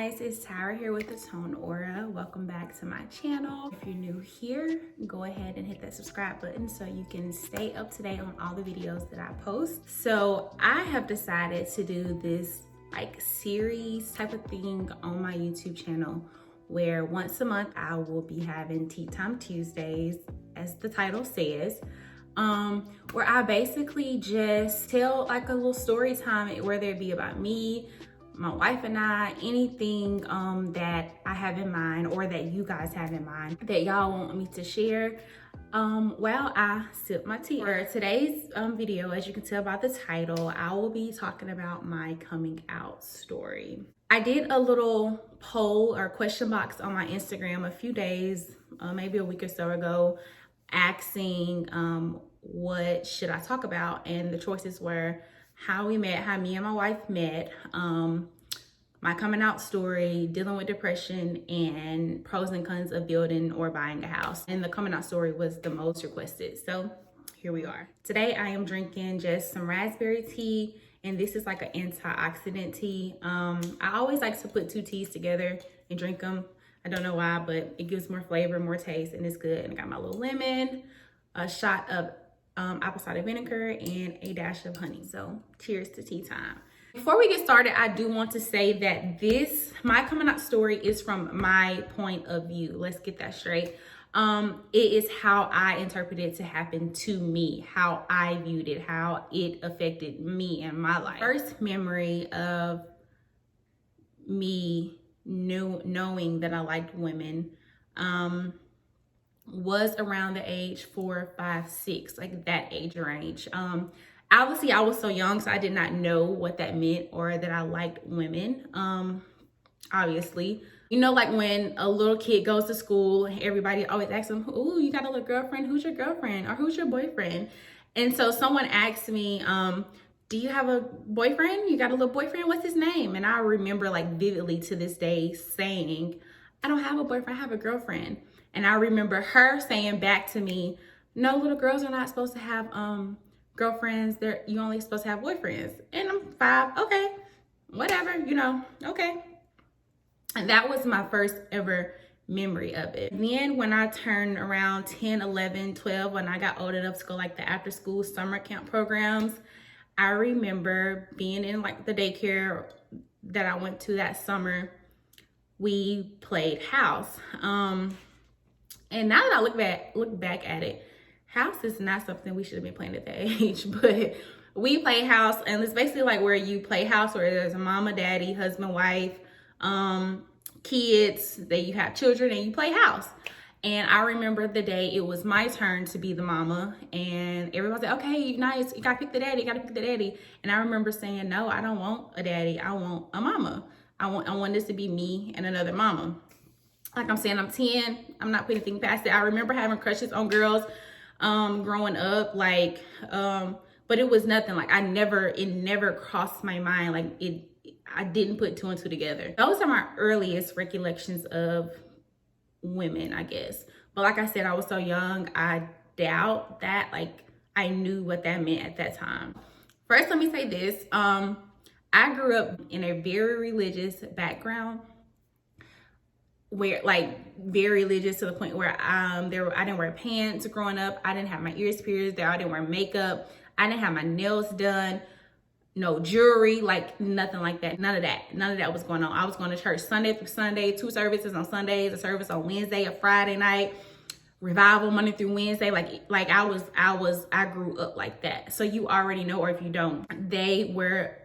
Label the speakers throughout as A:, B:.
A: guys, it's Tyra here with the Tone Aura. Welcome back to my channel. If you're new here, go ahead and hit that subscribe button so you can stay up to date on all the videos that I post. So I have decided to do this like series type of thing on my YouTube channel where once a month I will be having Tea Time Tuesdays, as the title says, where I basically just tell like a little story time, whether it be about me, my wife and I, anything that I have in mind or that you guys have in mind that y'all want me to share while I sip my tea. For today's video, as you can tell by the title, I will be talking about my coming out story. I did a little poll or question box on my Instagram a few days, maybe a week or so ago, asking what should I talk about, and the choices were how we met, how me and my wife met, my coming out story, dealing with depression, and pros and cons of building or buying a house. And the coming out story was the most requested, so here we are. Today I am drinking just some raspberry tea, and this is like an antioxidant tea. I always like to put two teas together and drink them. I don't know why, but it gives more flavor, more taste, and it's good. And I got my little lemon, a shot of apple cider vinegar, and a dash of honey. So cheers to tea time. Before we get started, I do want to say that my coming out story is from my point of view. Let's get that straight. It is how I interpreted it to happen to me, how I viewed it, how it affected me and my life. First memory of me knowing that I liked women was around the age 4, 5, 6, like that age range. Obviously I was so young, so I did not know what that meant or that I liked women. Obviously, you know, like when a little kid goes to school, everybody always asks them, "Ooh, you got a little girlfriend? Who's your girlfriend? Or who's your boyfriend?" And so someone asked me, "Do you have a boyfriend? You got a little boyfriend? What's his name?" And I remember like vividly to this day saying, "I don't have a boyfriend, I have a girlfriend." And I remember her saying back to me, "No, little girls are not supposed to have girlfriends. You only supposed to have boyfriends." And I'm 5, okay, whatever, you know, okay. And that was my first ever memory of it. Then when I turned around 10, 11, 12, when I got old enough to go like the after school summer camp programs, I remember being in like the daycare that I went to that summer. We played house. And now that I look back at it, house is not something we should have been playing at that age, but we play house, and it's basically like where you play house where there's a mama, daddy, husband, wife, kids, that you have children and you play house. And I remember the day it was my turn to be the mama, and everybody said, "Okay, nice, you gotta pick the daddy, you gotta pick the daddy." And I remember saying, "No, I don't want a daddy, I want a mama. I want this to be me and another mama." Like I'm saying, I'm 10, I'm not putting anything past it. I remember having crushes on girls growing up, like, but it was nothing, like it never crossed my mind, like I didn't put 2 and 2 together. Those are my earliest recollections of women, I guess. But like I said, I was so young, I doubt that like I knew what that meant at that time. First, let me say this. I grew up in a very religious background, where like very religious to the point where I didn't wear pants growing up. I didn't have my ears pierced. I didn't wear makeup. I didn't have my nails done. No jewelry, like nothing like that. None of that was going on. I was going to church Sunday through Sunday, 2 services on Sundays, a service on Wednesday, a Friday night, revival Monday through Wednesday. Like I grew up like that. So you already know, or if you don't, they were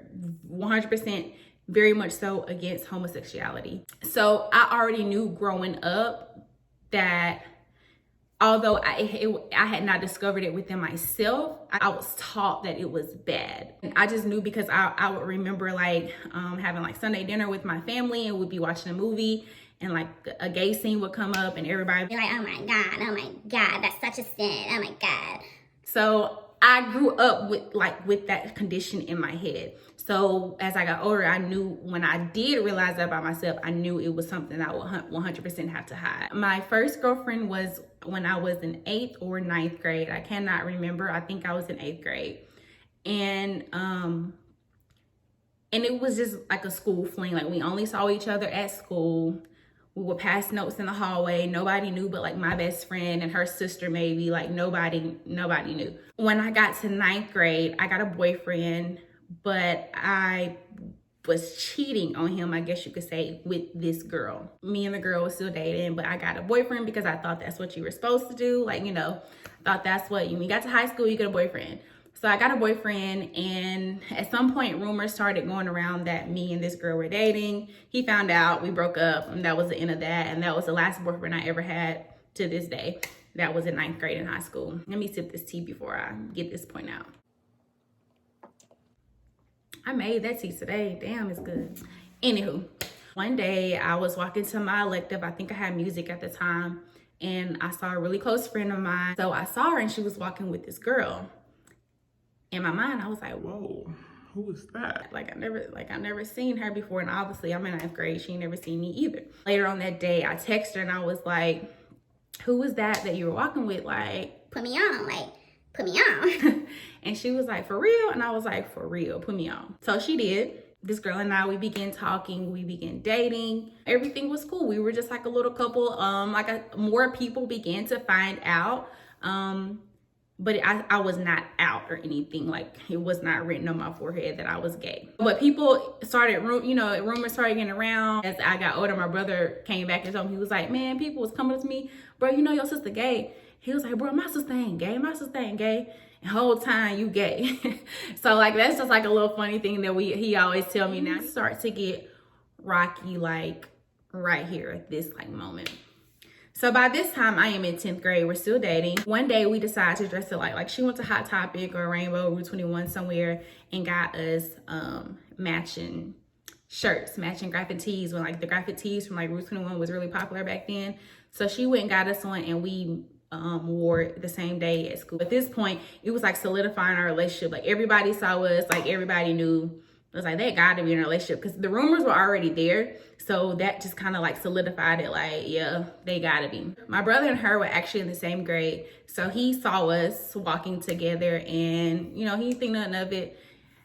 A: 100% very much so against homosexuality. So I already knew growing up that although I had not discovered it within myself, I was taught that it was bad. And I just knew because I would remember like having like Sunday dinner with my family, and we'd be watching a movie, and like a gay scene would come up, and everybody would be like, oh my God, that's such a sin, oh my God. So I grew up with that condition in my head. So as I got older, I knew when I did realize that about myself, I knew it was something I would 100% have to hide. My first girlfriend was when I was in 8th or 9th grade. I cannot remember. I think I was in 8th grade. And And it was just like a school fling. Like, we only saw each other at school. We would pass notes in the hallway. Nobody knew but like my best friend and her sister, maybe. Like, nobody knew. When I got to 9th grade, I got a boyfriend, but I was cheating on him, I guess you could say, with this girl. Me and the girl was still dating, but I got a boyfriend because I thought that's what you were supposed to do. Like, you know, thought that's what, when you got to high school, you get a boyfriend. So I got a boyfriend, and at some point rumors started going around that me and this girl were dating. He found out, we broke up, and that was the end of that. And that was the last boyfriend I ever had to this day. That was in 9th grade in high school. Let me sip this tea before I get this point out. I made that tea today. Damn, it's good. Anywho, one day I was walking to my elective. I think I had music at the time, and I saw a really close friend of mine. So I saw her, and she was walking with this girl. In my mind, I was like, whoa, who is that? Like, I never seen her before. And obviously I'm in 9th grade. She never seen me either. Later on that day, I texted her and I was like, who was that you were walking with? Like,
B: put me on, put me on.
A: And she was like, for real? And I was like, for real, put me on. So she did. This girl and I, we began talking, we began dating. Everything was cool. We were just like a little couple. More people began to find out. But I was not out or anything. Like, it was not written on my forehead that I was gay. But people started, rumors started getting around. As I got older, my brother came back and told me, he was like, man, people was coming to me, bro, you know your sister gay. He was like, bro, my sister ain't gay. My sister ain't gay. And whole time you gay. So like, that's just like a little funny thing that he always tell me now. It starts to get rocky, like right here at this like moment. So by this time, I am in 10th grade. We're still dating. One day, we decided to dress alike. Like, she went to Hot Topic or Rainbow, Route 21 somewhere, and got us matching shirts, matching graphic tees. When like the graphic tees from like Route 21 was really popular back then. So she went and got us one, and we wore it the same day at school. At this point, it was like solidifying our relationship. Like, everybody saw us. Like, everybody knew. It was like, they gotta be in a relationship, because the rumors were already there. So that just kind of like solidified it, like, yeah, they gotta be. My brother and her were actually in the same grade. So he saw us walking together, and, you know, he didn't think nothing of it.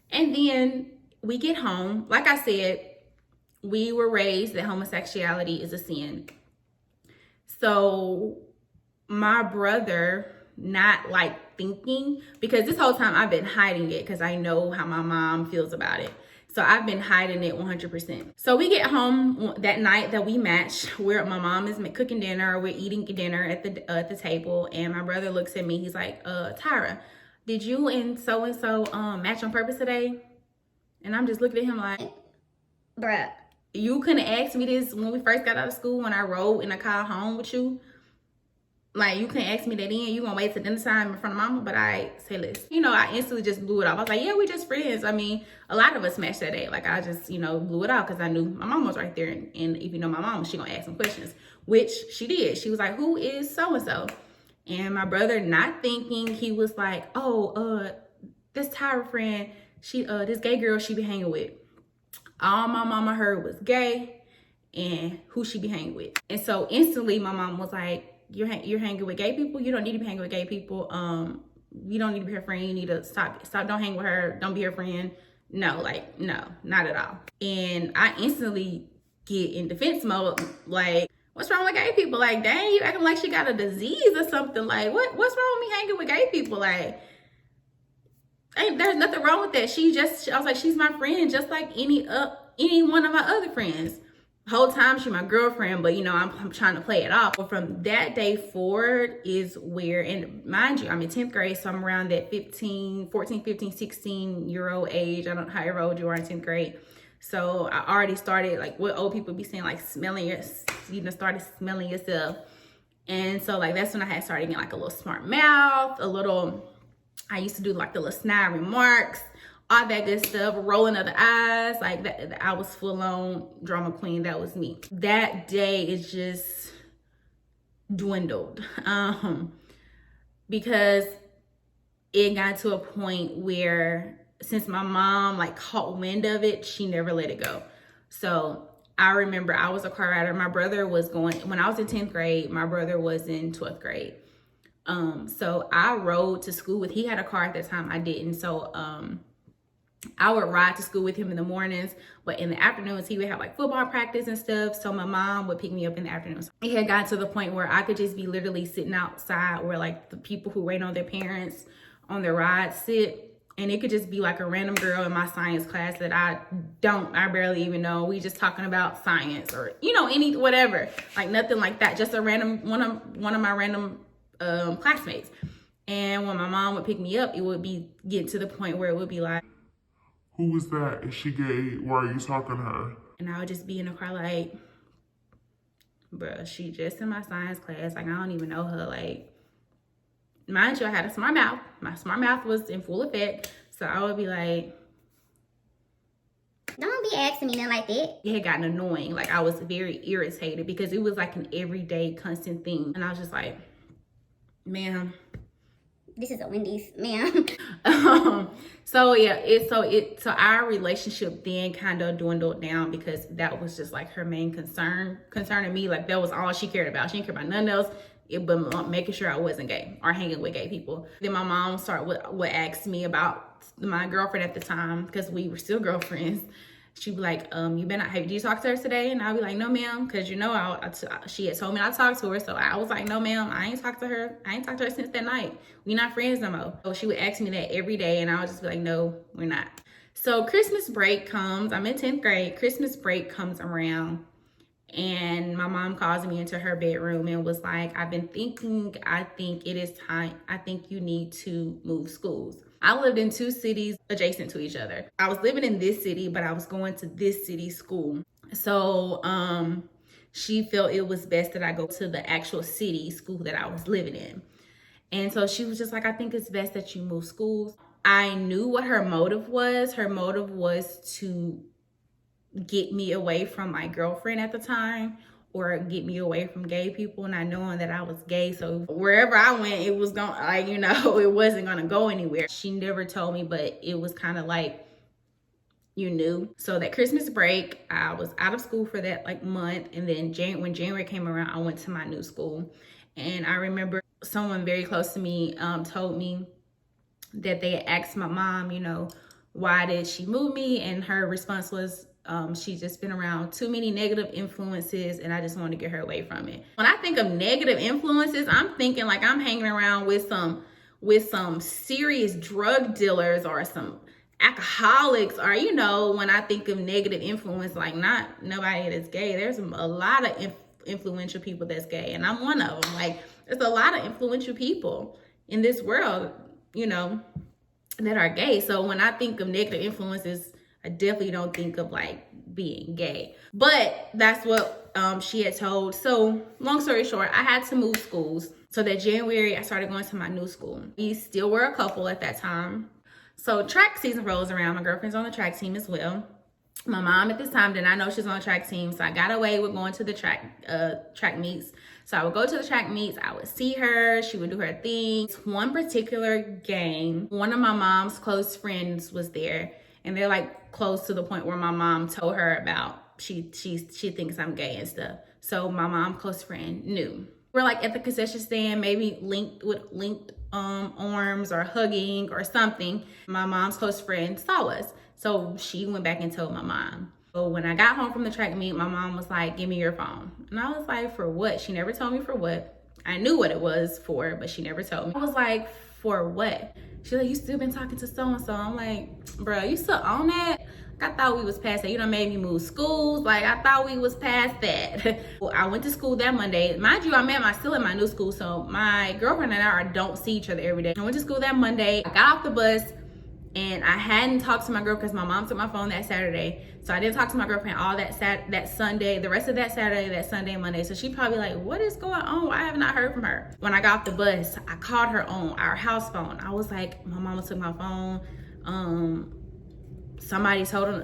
A: And then we get home. Like I said, we were raised that homosexuality is a sin. So my brother, not like thinking, because this whole time I've been hiding it because I know how my mom feels about it. So I've been hiding it 100%. So we get home that night that we match, where my mom is cooking dinner, we're eating dinner at the table, and my brother looks at me, he's like, Tyra, did you and so-and-so match on purpose today? And I'm just looking at him like,
B: bruh,
A: you couldn't ask me this when we first got out of school, when I rode in a car home with you? Like, you couldn't ask me that then. You gonna wait till dinner time in front of mama? But I say, listen, you know, I instantly just blew it off. I was like, yeah, we just friends. I mean, a lot of us matched that day. Like, I just, you know, blew it off because I knew my mom was right there. And if you know my mom, she gonna ask some questions, which she did. She was like, who is so-and-so? And my brother, not thinking, he was like, oh, this Tyra friend, she, this gay girl she be hanging with. All my mama heard was gay and who she be hanging with. And so instantly my mom was like, you're hanging with gay people? You don't need to be hanging with gay people. You don't need to be her friend. You need to stop, don't hang with her. Don't be her friend. No, like, no, not at all. And I instantly get in defense mode. Like, what's wrong with gay people? Like, dang, you acting like she got a disease or something. Like, what's wrong with me hanging with gay people? Like, there's nothing wrong with that. I was like, she's my friend, just like any one of my other friends. Whole time she my girlfriend, but you know, I'm trying to play it off. But from that day forward is where, and mind you, I'm in 10th grade, so I'm around that 14, 15, 16-year-old age. I don't know how old you are in 10th grade. So I already started, like what old people be saying, like started smelling yourself. And so like, that's when I had started getting like a little smart mouth, I used to do like the little snide remarks, all that good stuff, rolling of the eyes, like that. I was full on drama queen. That was me. That day is just dwindled because it got to a point where, since my mom like caught wind of it, she never let it go. So I remember I was a car rider. My brother was when I was in 10th grade, my brother was in 12th grade. So I rode to school he had a car at the time, I didn't. So I would ride to school with him in the mornings, but in the afternoons, he would have like football practice and stuff. So my mom would pick me up in the afternoons. It had gotten to the point where I could just be literally sitting outside where like the people who wait on their parents on their rides sit. And it could just be like a random girl in my science class that I barely even know. We just talking about science or, any, whatever, like nothing like that. Just a random, one of my random classmates. And when my mom would pick me up, it would be getting to the point where it would be like,
C: who was that? Is she gay? Why are you talking to her?
A: and I would just be in the car like, bruh, she just in my science class. Like, I don't even know her. Like, mind you, I had a smart mouth. My smart mouth was in full effect. So I would be like,
B: Don't be asking me nothing like that.
A: it had gotten annoying. Like, I was very irritated because it was like an everyday constant thing. And I was just like, ma'am.
B: This is a Wendy's, ma'am.
A: So our relationship then kind of dwindled down because that was just like her main concerning me. Like, that was all she cared about. She didn't care about nothing else but making sure I wasn't gay or hanging with gay people. Then my mom would ask me about my girlfriend at the time because we were still girlfriends. She'd be like, you been out, did you talk to her today? And I'd be like, no, ma'am. Cause she had told me I talked to her. So I was like, no, ma'am, I ain't talked to her. I ain't talked to her since that night. We not friends no more. So she would ask me that every day. And I would just be like, no, we're not. So Christmas break comes, I'm in 10th grade. Christmas break comes around and my mom calls me into her bedroom and was like, I've been thinking, I think it is time. I think you need to move schools. I lived in 2 cities adjacent to each other. I was living in this city, but I was going to this city's school. So she felt it was best that I go to the actual city school that I was living in. And so she was just like, I think it's best that you move schools. I knew what her motive was. Her motive was to get me away from my girlfriend at the time or get me away from gay people, not knowing that I was gay. So wherever I went, it was going, like, it wasn't going to go anywhere. She never told me, but it was kind of like, you knew. So that Christmas break, I was out of school for that like month. And then when January came around, I went to my new school. And I remember someone very close to me told me that they had asked my mom, why did she move me? And her response was, she's just been around too many negative influences and I just want to get her away from it. When I think of negative influences, I'm thinking like I'm hanging around with some serious drug dealers or some alcoholics, or when I think of negative influence, like not nobody that's gay. There's a lot of influential people that's gay, and I'm one of them. Like, there's a lot of influential people in this world, that are gay. So when I think of negative influences, I definitely don't think of like being gay. But that's what she had told. So long story short, I had to move schools. So that January, I started going to my new school. We still were a couple at that time. So track season rolls around. My girlfriend's on the track team as well. My mom at this time did not know she was on the track team. So I got away with going to the track meets. So I would go to the track meets. I would see her. She would do her thing. One particular game, one of my mom's close friends was there. And they're like close to the point where my mom told her about she thinks I'm gay and stuff. So my mom's close friend knew. We're like at the concession stand, maybe linked arms or hugging or something. My mom's close friend saw us. So she went back and told my mom. So when I got home from the track meet, my mom was like, give me your phone. And I was like, for what? She never told me for what. I knew what it was for, but she never told me. I was like, for what? She's like, you still been talking to so-and-so. I'm like, bro, you still on that? Like, I thought we was past that. Made me move schools. Like, I thought we was past that. Well, I went to school that Monday. Mind you, I'm still in my new school. So my girlfriend and I don't see each other every day. I went to school that Monday. I got off the bus and I hadn't talked to my girl because my mom took my phone that Saturday. So I didn't talk to my girlfriend all that Sunday, the rest of that Saturday, that Sunday, Monday. So she probably like, what is going on? Why haven't I heard from her? When I got off the bus, I called her on our house phone. I was like, my mama took my phone. Somebody told her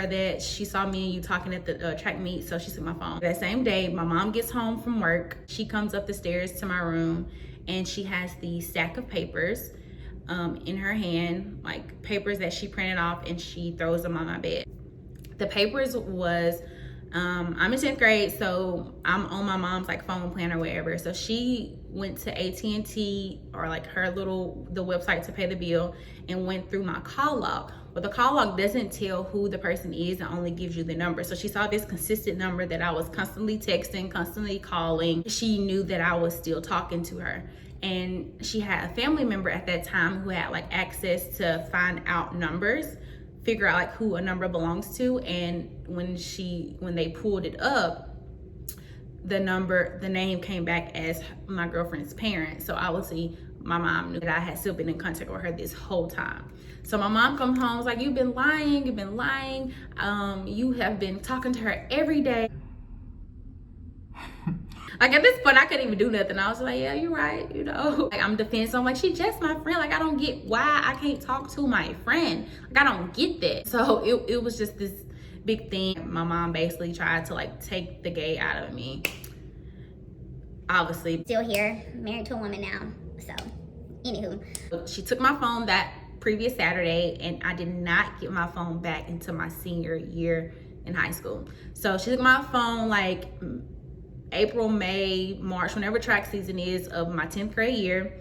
A: that she saw me and you talking at the track meet, so she took my phone. That same day, my mom gets home from work. She comes up the stairs to my room and she has the stack of papers in her hand, like papers that she printed off, and she throws them on my bed. The papers was, I'm in 10th grade, so I'm on my mom's like phone plan or whatever. So she went to AT&T or like the website to pay the bill and went through my call log. But the call log doesn't tell who the person is, and only gives you the number. So she saw this consistent number that I was constantly texting, constantly calling. She knew that I was still talking to her. And she had a family member at that time who had like access to find out numbers, figure out like who a number belongs to. And when they pulled it up, the name came back as my girlfriend's parents. So obviously my mom knew that I had still been in contact with her this whole time. So my mom comes home, was like, you've been lying. You have been talking to her every day. Like at this point, I couldn't even do nothing. I was like, yeah, you're right, you know. Like I'm defensive. I'm like, she's just my friend. Like I don't get why I can't talk to my friend. Like I don't get that. So it was just this big thing. My mom basically tried to like take the gay out of me. Obviously.
B: Still here, married to a woman now. So, anywho.
A: She took my phone that previous Saturday, and I did not get my phone back until my senior year in high school. So she took my phone like April, May, March, whenever track season is of my 10th grade year.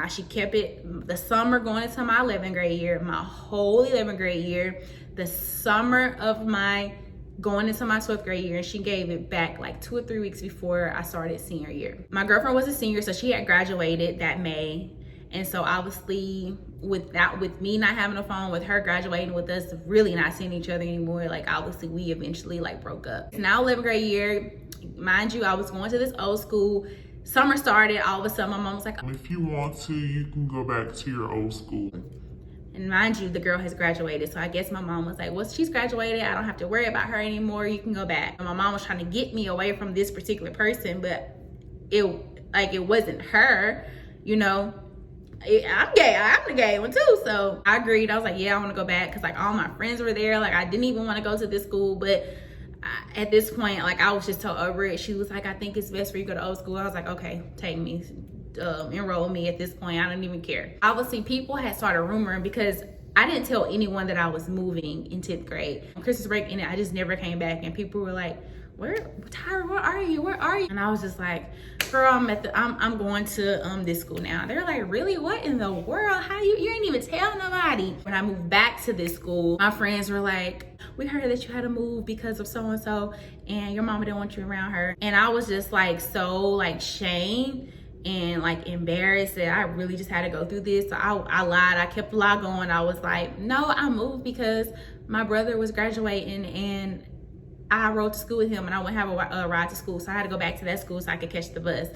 A: She kept it the summer going into my 11th grade year, my whole 11th grade year, the summer of my going into my 12th grade year, and she gave it back like 2 or 3 weeks before I started senior year. My girlfriend was a senior, so she had graduated that May. And so obviously with me not having a phone, with her graduating, with us really not seeing each other anymore, like obviously we eventually like broke up. Now 11th grade year, mind you, I was going to this old school. Summer started, all of a sudden my mom was like,
C: if you want to, you can go back to your old school.
A: And mind you, the girl has graduated. So I guess my mom was like, well, she's graduated. I don't have to worry about her anymore. You can go back. And my mom was trying to get me away from this particular person, but it wasn't her, you know. I'm gay. I'm the gay one too. So I agreed. I was like, yeah, I want to go back, because like all my friends were there. Like I didn't even want to go to this school, but at this point, like I was just so over it. She was like, I think it's best for you to go to old school. I was like, okay, take me. Enroll me at this point. I don't even care. Obviously people had started rumoring, because I didn't tell anyone that I was moving in 10th grade. Christmas break ended, I just never came back, and people were like, Tyra, where are you? And I was just like, girl, I'm going to this school now. They're like, really? What in the world? How you ain't even tell nobody? When I moved back to this school, my friends were like, we heard that you had to move because of so and so, and your mama didn't want you around her. And I was just like so like shamed and like embarrassed that I really just had to go through this. So I lied. I kept the lie going. I was like, no, I moved because my brother was graduating and I rode to school with him, and I wouldn't have a ride to school. So I had to go back to that school so I could catch the bus.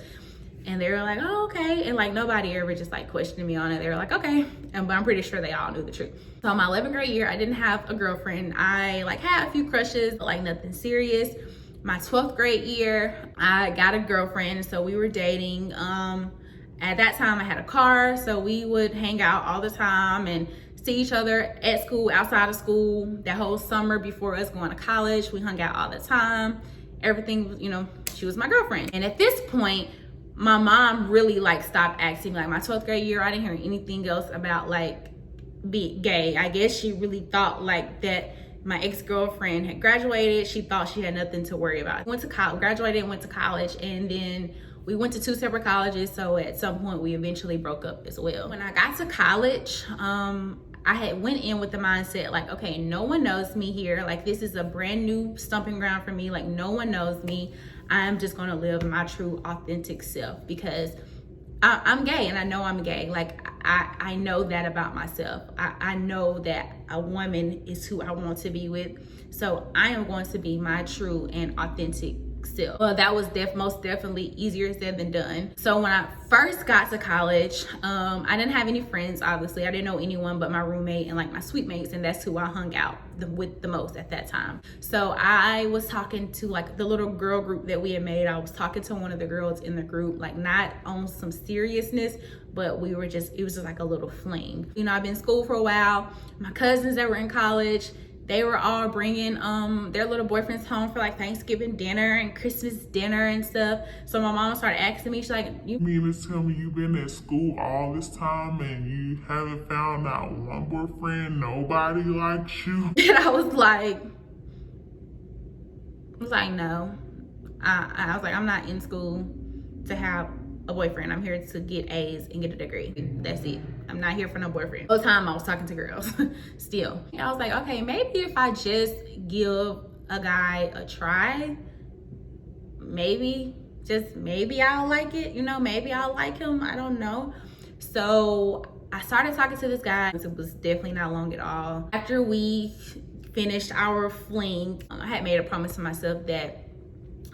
A: And they were like, oh, okay. And like nobody ever just like questioned me on it. They were like, okay. But I'm pretty sure they all knew the truth. So my 11th grade year, I didn't have a girlfriend. I like had a few crushes, but like nothing serious. My 12th grade year, I got a girlfriend, so we were dating. At that time I had a car, so we would hang out all the time and see each other at school, outside of school. That whole summer before us going to college, we hung out all the time. Everything was, you know, she was my girlfriend. And at this point, my mom really like stopped asking me. Like my 12th grade year, I didn't hear anything else about like being gay. I guess she really thought like that my ex-girlfriend had graduated. She thought she had nothing to worry about. Went to college, graduated and went to college, and then we went to 2 separate colleges. So at some point we eventually broke up as well. When I got to college, I had went in with the mindset like, okay, no one knows me here. Like this is a brand new stomping ground for me. Like no one knows me. I'm just gonna live my true authentic self, because I'm gay and I know I'm gay. Like I know that about myself. I know that a woman is who I want to be with. So I am going to be my true and authentic self. Well, that was most definitely easier said than done. So when I first got to college, I didn't have any friends, obviously. I didn't know anyone but my roommate and like my suite mates, and that's who I hung out with the most at that time. So I was talking to like the little girl group that we had made. I was talking to one of the girls in the group, like not on some seriousness, but it was just like a little fling. You know, I've been in school for a while. My cousins that were in college, they were all bringing their little boyfriends home for like Thanksgiving dinner and Christmas dinner and stuff. So my mom started asking me, she's like,
C: You mean to tell me you've been at school all this time and you haven't found out one boyfriend, nobody likes you?
A: And I was like, no. I was like, I'm not in school to have a boyfriend. I'm here to get A's and get a degree. That's it. I'm not here for no boyfriend. All the time I was talking to girls still. And I was like, okay, maybe if I just give a guy a try, maybe, just maybe I'll like it. You know, maybe I'll like him. I don't know. So I started talking to this guy. It was definitely not long at all. After we finished our fling, I had made a promise to myself that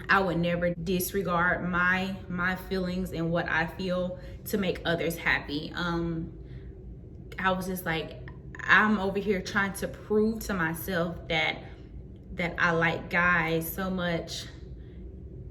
A: I would never disregard my feelings and what I feel to make others happy. I was just like, I'm over here trying to prove to myself that I like guys so much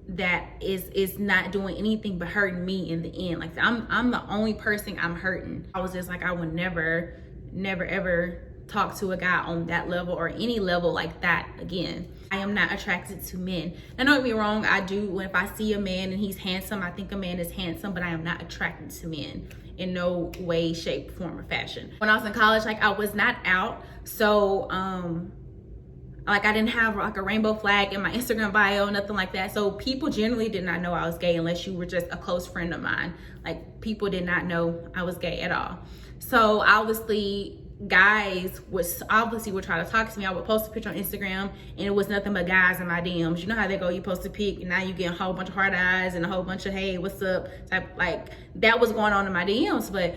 A: that is not doing anything but hurting me in the end. Like I'm the only person I'm hurting. I was just like, I would never ever talk to a guy on that level or any level like that again. I am not attracted to men. Now don't get me wrong, I do, if I see a man and he's handsome, I think a man is handsome, but I am not attracted to men in no way, shape, form, or fashion. When I was in college, like I was not out, so like I didn't have like a rainbow flag in my Instagram bio, nothing like that. So people generally did not know I was gay unless you were just a close friend of mine. Like people did not know I was gay at all. So obviously guys would try to talk to me. I would post a picture on Instagram and it was nothing but guys in my DMs. You know how they go, you post a pic and now you get a whole bunch of hard eyes and a whole bunch of, hey, what's up? Type, like that was going on in my DMs. But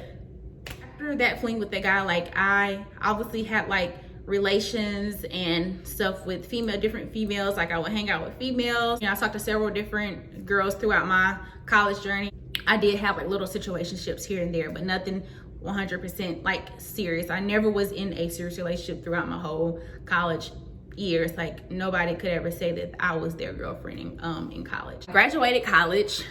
A: after that fling with the guy, like I obviously had like relations and stuff with different females. Like I would hang out with females. You know, I talked to several different girls throughout my college journey. I did have like little situationships here and there, but nothing 100% like serious. I never was in a serious relationship throughout my whole college years. Like nobody could ever say that I was their girlfriend in college. I graduated college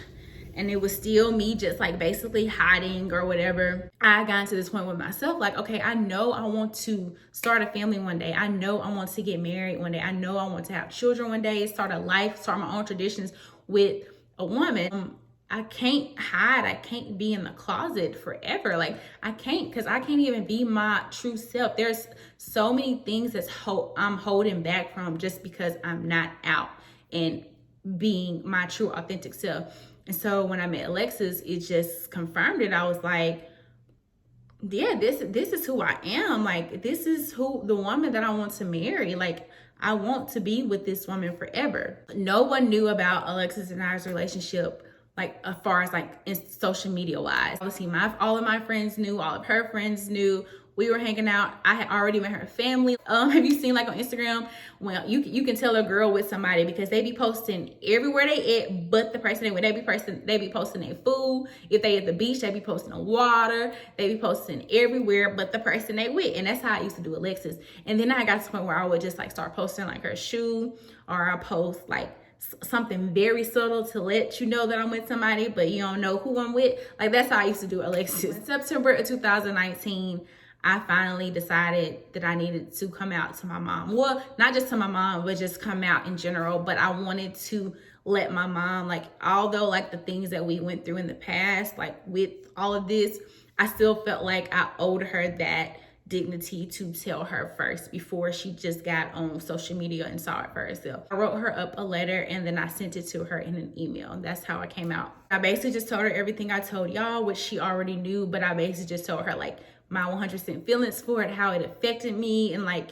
A: and it was still me just like basically hiding or whatever. I got to this point with myself, like, okay, I know I want to start a family one day. I know I want to get married one day. I know I want to have children one day, start a life, start my own traditions with a woman. I can't hide. I can't be in the closet forever. Like I can't, because I can't even be my true self. There's so many things I'm holding back from just because I'm not out and being my true authentic self. And so when I met Alexis, it just confirmed it. I was like, yeah, this is who I am. Like this is the woman that I want to marry. Like I want to be with this woman forever. No one knew about Alexis and I's relationship, like as far as like in social media wise. Obviously all of my friends knew, all of her friends knew. We were hanging out. I had already met her family. Have you seen like on Instagram? Well, you can tell a girl with somebody because they be posting everywhere they at, but the person they with. They be posting their food. If they at the beach, they be posting the water. They be posting everywhere, but the person they with. And that's how I used to do Alexis. And then I got to the point where I would just like start posting like her shoe, or I post like something very subtle to let you know that I'm with somebody, but you don't know who I'm with. Like that's how I used to do Alexis. In September of 2019, I finally decided that I needed to come out to my mom. Well, not just to my mom, but just come out in general. But I wanted to let my mom, like, although like the things that we went through in the past, like with all of this, I still felt like I owed her that dignity to tell her first before she just got on social media and saw it for herself. I wrote her up a letter and then I sent it to her in an email. That's how I came out. I basically just told her everything I told y'all, which she already knew, but I basically just told her like my 100% feelings for it, how it affected me, and like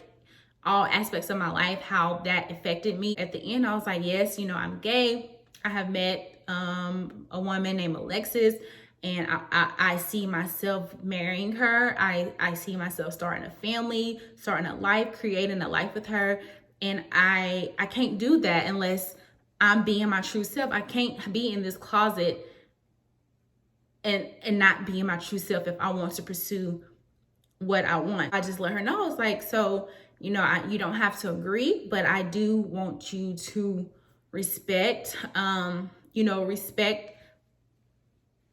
A: all aspects of my life, how that affected me. At the end, I was like, yes, you know, I'm gay. I have met a woman named Alexis, and I see myself marrying her. I see myself starting a family, starting a life, creating a life with her. And I can't do that unless I'm being my true self. I can't be in this closet and not being my true self if I want to pursue what I want. I just let her know. It's like, so, you know, you don't have to agree, but I do want you to respect, respect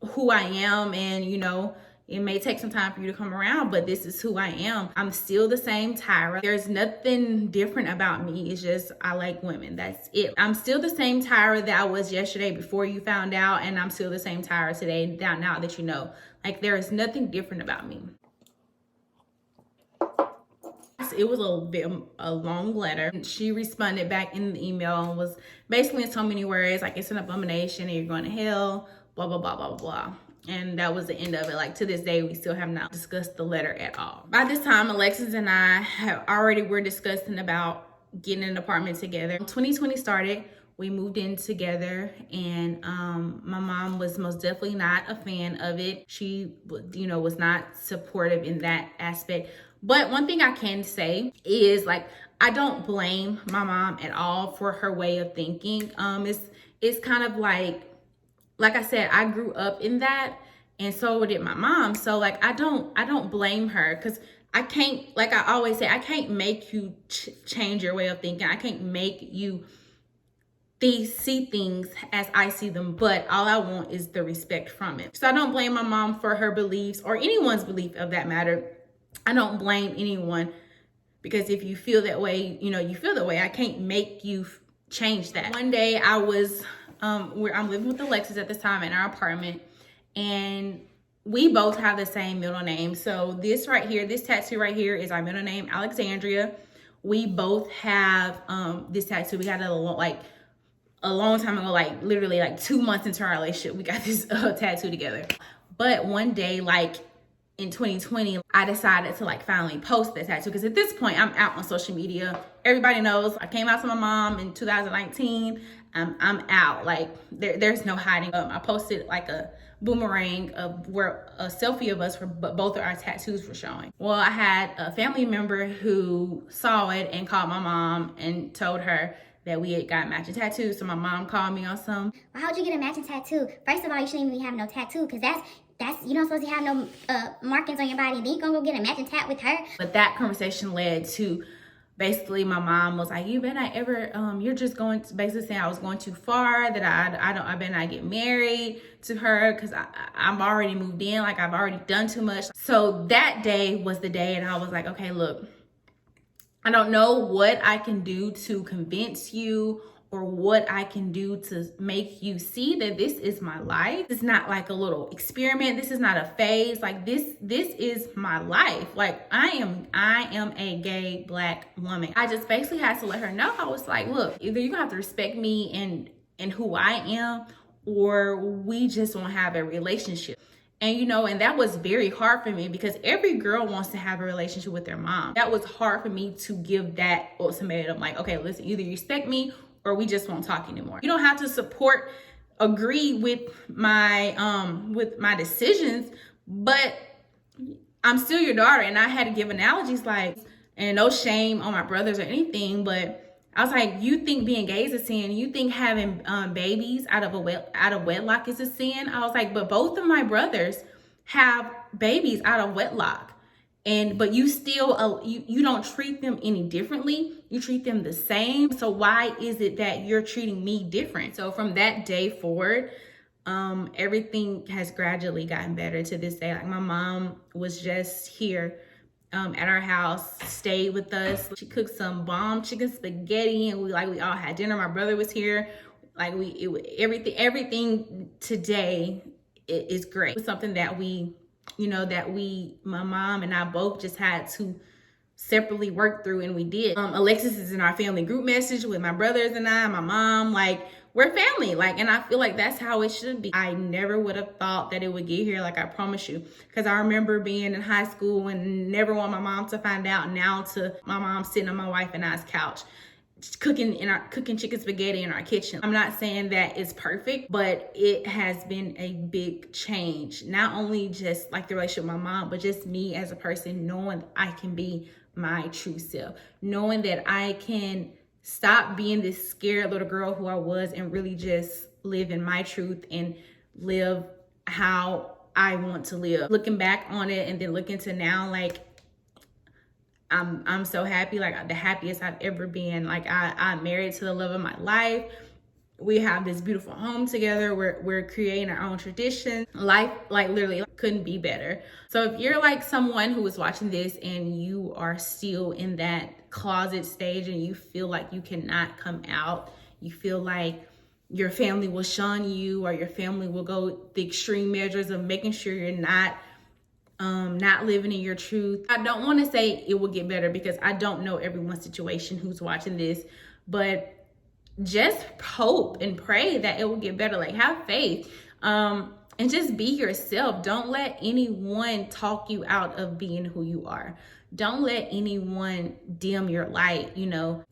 A: who I am. And, you know, it may take some time for you to come around, but this is who I am. I'm still the same Tyra. There's nothing different about me. It's just I like women. That's it. I'm still the same Tyra that I was yesterday before you found out, and I'm still the same Tyra today now that you know. Like there is nothing different about me. It was a long letter. She responded back in the email and was basically in so many words like, it's an abomination and you're going to hell, blah, blah, blah, blah, blah. And that was the end of it. Like, to this day, we still have not discussed the letter at all. By this time, Alexis and I were discussing about getting an apartment together. 2020 started. We moved in together, and my mom was most definitely not a fan of it. She, was not supportive in that aspect. But one thing I can say is, like, I don't blame my mom at all for her way of thinking. It's kind of like I said, I grew up in that, and so did my mom. So, like, I don't blame her, because I can't, like I always say, I can't make you change your way of thinking. I can't make you see things as I see them, but all I want is the respect from it. So I don't blame my mom for her beliefs, or anyone's belief of that matter. I don't blame anyone, because if you feel that way, you feel that way. I can't make you change that. One day I was, I'm living with Alexis at this time in our apartment, and we both have the same middle name. So this right here, this tattoo right here is our middle name, Alexandria. We both have this tattoo. We got it a long time ago, like literally like 2 months into our relationship, we got this tattoo together. But one day, like in 2020, I decided to like finally post the tattoo, because at this point I'm out on social media. Everybody knows I came out to my mom in 2019. I'm out. Like there's no hiding. I posted like a boomerang of where a selfie of us, but both of our tattoos were showing. Well, I had a family member who saw it and called my mom and told her that we had got matching tattoos. So my mom called me on some.
B: Well, how'd you get a matching tattoo? First of all, you shouldn't even have no tattoo, because that's you don't supposed to have no markings on your body. Then you gonna go get a matching tat with her.
A: But that conversation led to basically my mom was like, you better not ever, you're just going to, basically saying I was going too far, that I better not get married to her, because I'm already moved in, like I've already done too much. So that day was the day, and I was like, okay, look, I don't know what I can do to convince you, or what I can do to make you see that this is my life. It's not like a little experiment. This is not a phase. Like this is my life. Like I am a gay Black woman. I just basically had to let her know. I was like, look, either you're gonna have to respect me and who I am, or we just won't have a relationship. And and that was very hard for me, because every girl wants to have a relationship with their mom. That was hard for me to give that ultimatum. Like, okay, listen, either you respect me or we just won't talk anymore. You don't have to agree with my decisions, but I'm still your daughter. And I had to give analogies like, and no shame on my brothers or anything, but I was like, you think being gay is a sin? You think having babies out of wedlock is a sin? I was like, but both of my brothers have babies out of wedlock. But you still, you don't treat them any differently. You treat them the same. So why is it that you're treating me different? So from that day forward, everything has gradually gotten better to this day. Like my mom was just here at our house, stayed with us. She cooked some bomb chicken spaghetti, and we all had dinner. My brother was here. Like everything today is great. It's something that my mom and I both just had to separately work through, and we did. Alexis is in our family group message with my brothers and I, my mom, like we're family, and I feel like that's how it should be. I never would have thought that it would get here, like I promise you, because I remember being in high school and never want my mom to find out. Now to my mom sitting on my wife and I's couch, cooking chicken spaghetti in our kitchen. I'm not saying that it's perfect, but it has been a big change. Not only just like the relationship with my mom, but just me as a person, knowing that I can be my true self, knowing that I can stop being this scared little girl who I was and really just live in my truth and live how I want to live. Looking back on it and then looking to now, like I'm so happy, like the happiest I've ever been. Like I'm married to the love of my life. We have this beautiful home together. We're creating our own tradition. Life, like literally couldn't be better. So if you're like someone who is watching this and you are still in that closet stage and you feel like you cannot come out, you feel like your family will shun you, or your family will go the extreme measures of making sure you're not living in your truth. I don't want to say it will get better, because I don't know everyone's situation who's watching this, but just hope and pray that it will get better. Like have faith. And just be yourself. Don't let anyone talk you out of being who you are. Don't let anyone dim your light, you know,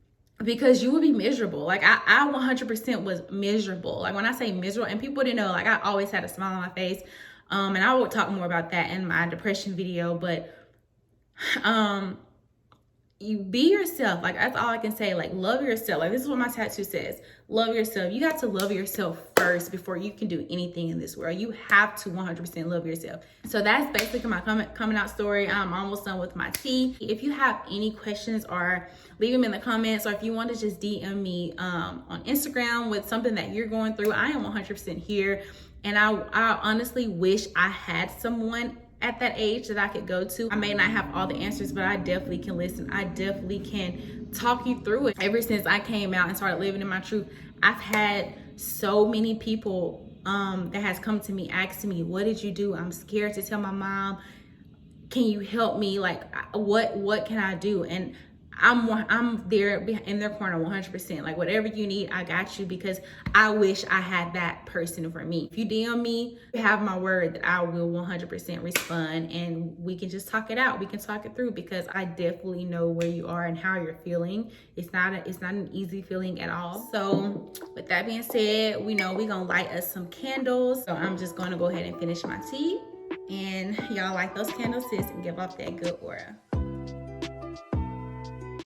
A: because you will be miserable. Like I 100% was miserable. Like when I say miserable, and people didn't know, like I always had a smile on my face. And I will talk more about that in my depression video, but you be yourself. Like that's all I can say. Like love yourself. Like this is what my tattoo says. Love yourself. You got to love yourself first before you can do anything in this world. You have to 100% love yourself. So that's basically my coming out story. I'm almost done with my tea. If you have any questions, or leave them in the comments, or if you want to just DM me on Instagram with something that you're going through, I am 100% here. And I honestly wish I had someone at that age that I could go to. I may not have all the answers, but I definitely can listen. I definitely can talk you through it. Ever since I came out and started living in my truth, I've had so many people that has come to me asking me, what did you do? I'm scared to tell my mom. Can you help me? Like, what can I do? And I'm there in their corner 100%. Like whatever you need, I got you, because I wish I had that person for me. If you DM me, you have my word that I will 100% respond, and we can just talk it out. We can talk it through, because I definitely know where you are and how you're feeling. It's not an easy feeling at all. So with that being said, we know we're gonna light us some candles. So I'm just gonna go ahead and finish my tea, and y'all light those candles, sis, and give off that good aura.